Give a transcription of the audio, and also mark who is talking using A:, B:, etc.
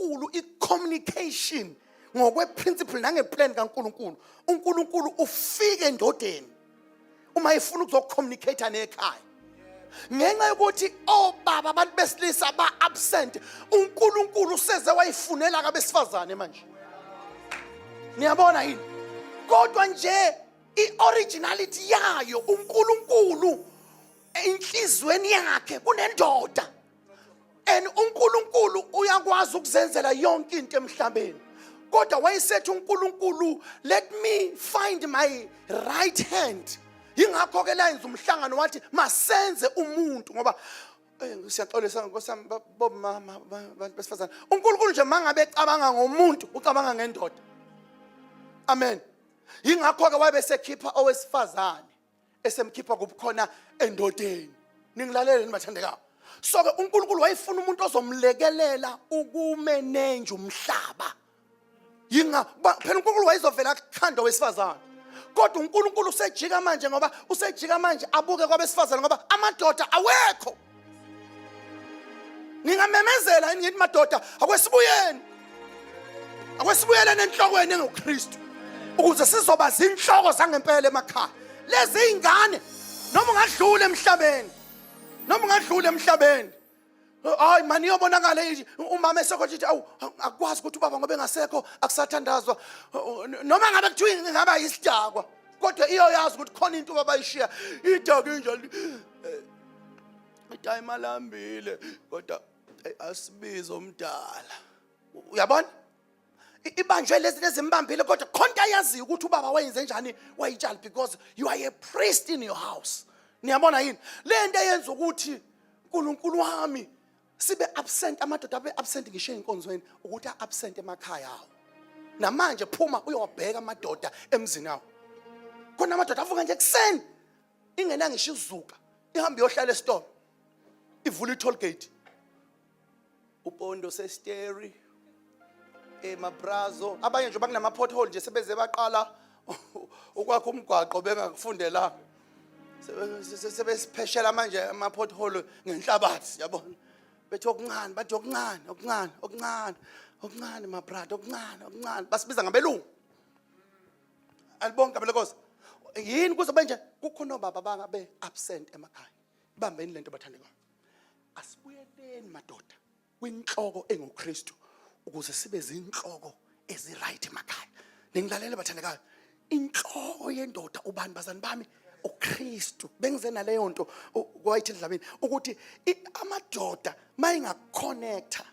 A: kakhulu i-communication ngokwe-principle nangeplan kaNkulunkulu. uNkulunkulu ufike endodeni uma efuna ukuzokucommunicate nekhaya. Ngenxa yokuthi obaba abantu besilisa ba-absent, uNkulunkulu useze wayifunela kabesifazane manje. Niyabona yini? Kodwa nje i-originality yayo uNkulunkulu enhlizweni yakhe kunendoda. And uNkulunkulu uyakwazi ukuzenzela yonke into emhlabeni. Kodwa wayesethi uNkulunkulu, let me find my right hand. Yingakho ke la yenza umhlangano wathi masenze umuntu ngoba siyaxolisa nkosami bomama abantu besifazane. uNkulunkulu nje mangabe ecabanga ngomuntu ucabanga ngendoda. Amen. Yingakho ke wabe sekhipha owesifazane esemkhipha kubukhona endodeni. Ningilalele nibathandekayo. So ke uNkulunkulu wayefuna umuntu ozomlekelela ukumanage umhlaba. Phela uNkulunkulu wayezovela kukhanda wesifazane. Kodwa uNkulunkulu usejika manje ngoba usejika manje abuke kwabesifazane ngoba amadoda awekho. Ningamemezela ngithi madoda akwesibuyeni. Akwesibuyeleni enhlokweni enguKristu. Ukuze sizoba zinhloko zangempela emakhaya. Lezi ingane noma ungadlula emhlabeni. Noma ungadlula emhlabeni. Hayi mani yobonakala umama esekothi awu akwazi ukuthi ubaba ngobe ngasekho akusathandazwa noma ngabe kuthiwa ngaba yisidakwa kodwa iyoyazi ukuthi khona into ubaba ayishiya idaka injalo idayima lambile kodwa asibizo umdala. Uyabona ibanjwe lezi lezimbambile kodwa khonto ayazi ukuthi ubaba wayenze njani wayitshala because you are a priest in your house. Niyabona yini le nto eyenza ukuthi uNkulunkulu wami sibe absent, amadoda abe absent ngisho enkonzweni ukuthi absent emakhaya awo. Namanje phuma uyobheka amadoda emzini awo. Khona amadoda avuka nje ekseni ingena ngisho izuka ihamba iyohlala esitolo. Ivula i-toll gate. Upondo sesteri emabrazo abanye nje bakunama pothole nje sebeze baqala ukwakho umgwaqo bengakufundela. Sebesipheshela manje ama pothole ngenhlabathi yabona. Bethi okuncane bathi okuncane mabrada okuncane basibiza ngabelungu. Alibonke abelekosi. Yini kuzobe nje kukhona obaba bangabe absent emakhaya. Ibambeni lento bathandekayo. Asibuyeleni madoda kwinhloko enguKristu ukuze sibe zinhloko eziright emakhaya. Ningilalele bathandekayo. Inhloko yendoda ubani bazani bami uKristu. Bengize naleyo nto kwayithi endlabeni ukuthi amadoda mayingaconnecta